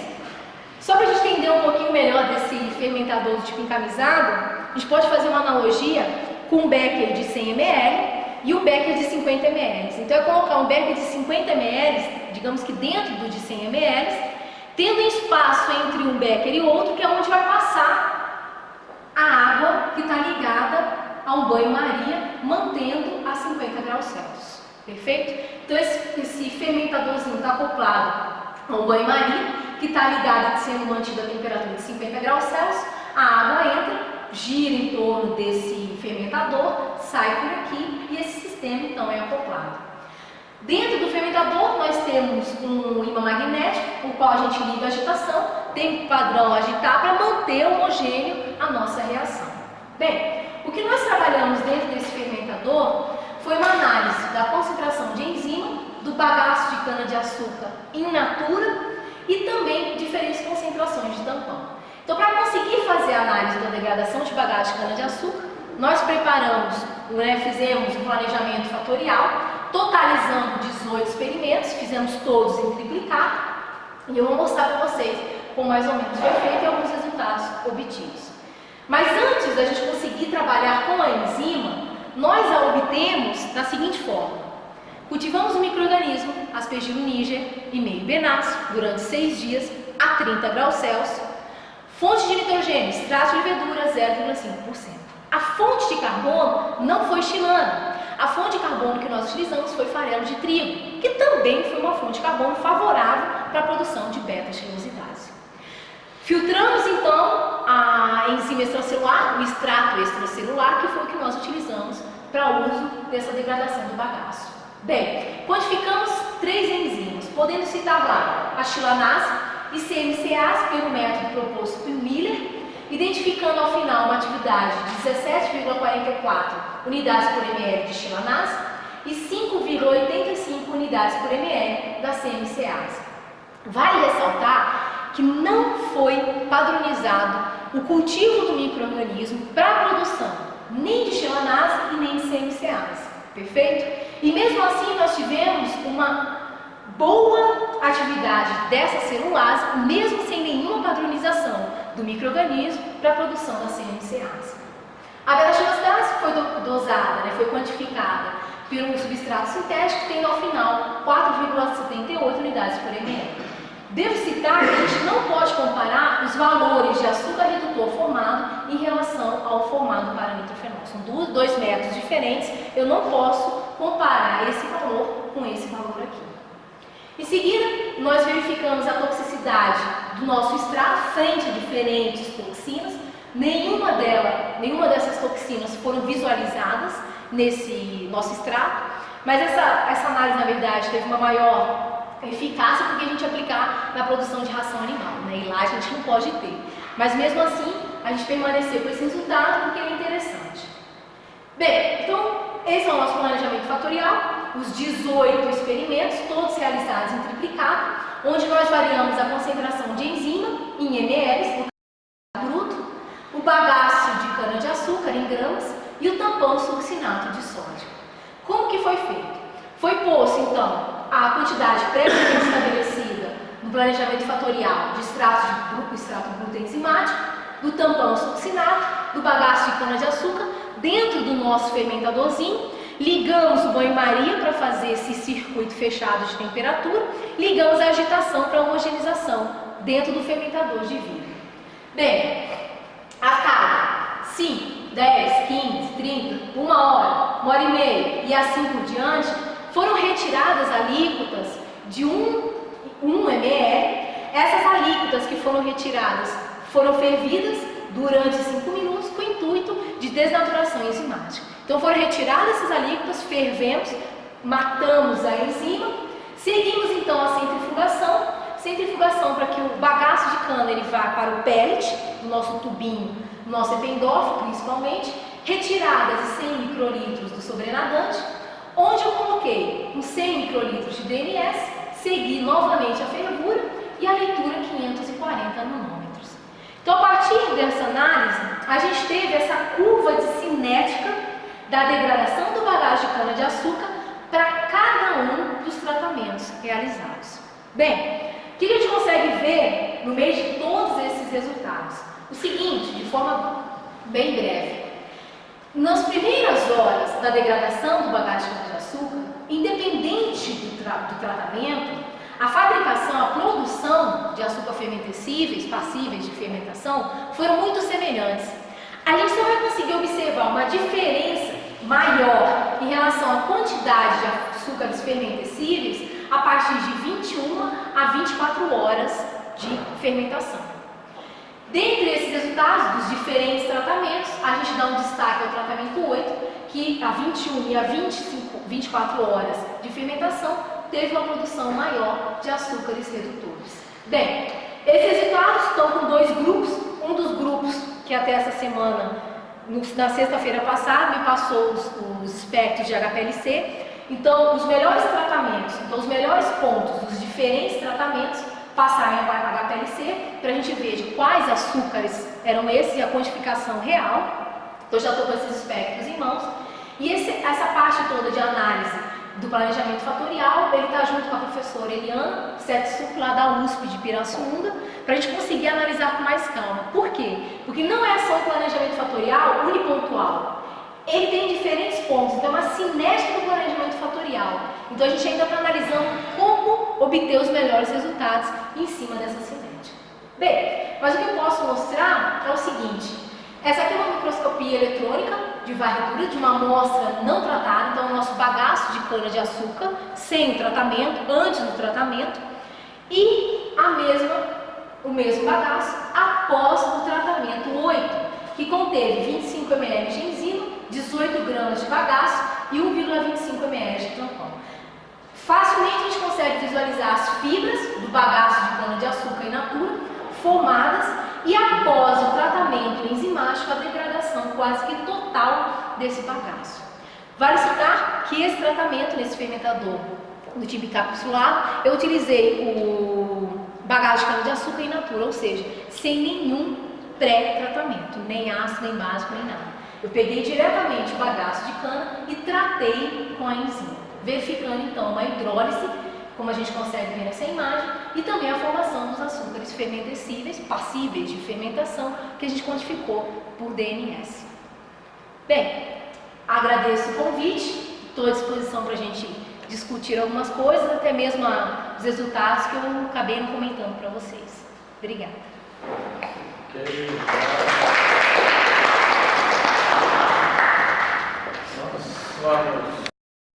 Só para a gente entender um pouquinho melhor desse fermentador do tipo encamisado, a gente pode fazer uma analogia com um becker de 100 ml e um becker de 50 ml. Então é colocar um becker de 50 ml, digamos que dentro do de 100 ml, tendo espaço entre um becker e outro, que é onde vai passar a água que está ligada a um banho-maria, mantendo a 50 graus Celsius. Perfeito? Então esse fermentadorzinho está acoplado a um banho-maria, que está ligado, sendo mantido a temperatura de 50 graus Celsius, a água entra, gira em torno desse fermentador, sai por aqui e esse sistema então é acoplado. Dentro do fermentador nós temos um ímã magnético, o qual a gente liga a agitação, tem um padrão agitar para manter homogêneo a nossa reação. Bem, o que nós trabalhamos dentro desse fermentador foi uma análise da concentração de enzima, do bagaço de cana-de-açúcar in natura e também diferentes concentrações de tampão. Então, para conseguir fazer a análise da degradação de bagaço de cana-de-açúcar, nós preparamos, fizemos um planejamento fatorial, totalizando 18 experimentos, fizemos todos em triplicado, e eu vou mostrar para vocês como mais ou menos foi feito e alguns resultados obtidos. Mas antes da gente conseguir trabalhar com a enzima, nós a obtemos da seguinte forma. Cultivamos um micro-organismo, Aspergillus niger e meio benáceo, durante 6 dias a 30 graus Celsius. Fonte de nitrogênio, extrato de levedura 0,5%. A fonte de carbono não foi xilana. A fonte de carbono que nós utilizamos foi farelo de trigo, que também foi uma fonte de carbono favorável para a produção de beta-xilosidase. Filtramos então a enzima extracelular, o extrato extracelular, que foi o que nós utilizamos para o uso dessa degradação do bagaço. Bem, quantificamos 3 enzimas, podendo citar lá a xilanase e CMCase pelo método proposto por Miller, identificando ao final uma atividade de 17,44 unidades por ml de xilanase e 5,85 unidades por ml da CMCase. Vale ressaltar que não foi padronizado o cultivo do micro-organismo para a produção nem de xilanase e nem de CMCase. Perfeito? E mesmo assim nós tivemos uma boa atividade dessa celulase, mesmo sem nenhuma padronização do micro-organismo para a produção da CMCase. A beta-xilosidase foi dosada, foi quantificada por um substrato sintético, tendo ao final 4,78 unidades por ml. Devo citar que a gente não pode comparar os valores de açúcar redutor formado em relação ao formado para nitrofenol. São dois métodos diferentes, eu não posso comparar esse valor com esse valor aqui. Em seguida, nós verificamos a toxicidade do nosso extrato frente a diferentes toxinas. Nenhuma dessas toxinas foram visualizadas nesse nosso extrato, mas essa análise, na verdade, teve uma maior eficácia porque a gente aplicar na produção de ração animal, né? E lá a gente não pode ter. Mas mesmo assim, a gente permaneceu com esse resultado porque ele é interessante. Bem, então, esse é o nosso planejamento fatorial, os 18 experimentos, todos realizados em triplicado, onde nós variamos a concentração de enzima em ml, no bruto, o bagaço de cana-de-açúcar em gramas e o tampão succinato de sódio. Como que foi feito? Foi posto, então, a quantidade previamente estabelecida no planejamento fatorial de extrato de grupo, extrato bruto enzimático, do tampão succinato, do bagaço de cana-de-açúcar, dentro do nosso fermentadorzinho, ligamos o banho-maria para fazer esse circuito fechado de temperatura, ligamos a agitação para homogenização dentro do fermentador de vidro. Bem, a cada 5, 10, 15, 30, 1 hora, 1 hora e meia e assim por diante, foram retiradas alíquotas de 1 ml. Essas alíquotas que foram retiradas foram fervidas durante 5 minutos com o intuito de desnaturação enzimática. Então foram retiradas essas alíquotas, fervemos, matamos a enzima, seguimos então a centrifugação para que o bagaço de cana ele vá para o pellet do nosso tubinho, do nosso ependófilo principalmente, retiradas 100 microlitros do sobrenadante, onde eu coloquei uns 100 microlitros de DMS, segui novamente a fervura e a leitura 540 nanômetros. Então, a partir dessa análise, a gente teve essa curva de cinética da degradação do bagaço de cana-de-açúcar para cada um dos tratamentos realizados. Bem, o que a gente consegue ver no meio de todos esses resultados? O seguinte, de forma bem breve. Nas primeiras horas da degradação do bagaço de cana-de-açúcar, independente do tratamento, a fabricação, a produção de açúcar fermentescíveis, passíveis de fermentação, foram muito semelhantes. A gente só vai conseguir observar uma diferença maior em relação à quantidade de açúcares fermentescíveis a partir de 21 a 24 horas de fermentação. Dentre esses resultados dos diferentes tratamentos, a gente dá um destaque ao tratamento 8, que a 21 e a 24 horas de fermentação teve uma produção maior de açúcares redutores. Bem, esses resultados estão com 2 grupos. Um dos grupos que até essa semana, na sexta-feira passada, me passou os espectros de HPLC. Então, os melhores tratamentos, os melhores pontos dos diferentes tratamentos passaram para HPLC, para a gente ver de quais açúcares eram esses e a quantificação real. Então, já estou com esses espectros em mãos. E essa parte toda de análise do planejamento fatorial, ele está junto com a professora Eliana Setsuko, lá da USP de Pirassununga, para a gente conseguir analisar com mais calma. Por quê? Porque não é só um planejamento fatorial unipontual. Ele tem diferentes pontos, então é uma cinética do planejamento fatorial. Então a gente ainda está analisando como obter os melhores resultados em cima dessa cinética. Bem, mas o que eu posso mostrar é o seguinte. Essa aqui é uma microscopia eletrônica de varredura de uma amostra não tratada, então o nosso bagaço de cana-de-açúcar sem o tratamento, antes do tratamento, e o mesmo bagaço após o tratamento 8, que conteve 25 ml de enzima, 18 gramas de bagaço e 1,25 ml de tampão. Facilmente a gente consegue visualizar as fibras do bagaço de cana-de-açúcar in natura formadas e após o tratamento enzimático, a degradação quase que total desse bagaço. Vale citar que esse tratamento nesse fermentador do tipo encapsulado, eu utilizei o bagaço de cana-de-açúcar in natura, ou seja, sem nenhum pré-tratamento, nem ácido, nem básico, nem nada. Eu peguei diretamente o bagaço de cana e tratei com a enzima, verificando então uma hidrólise, como a gente consegue ver nessa imagem, e também a formação dos açúcares fermentescíveis, passíveis de fermentação, que a gente quantificou por DNS. Bem, agradeço o convite, estou à disposição para a gente discutir algumas coisas, até mesmo os resultados que eu acabei não comentando para vocês. Obrigada. Okay.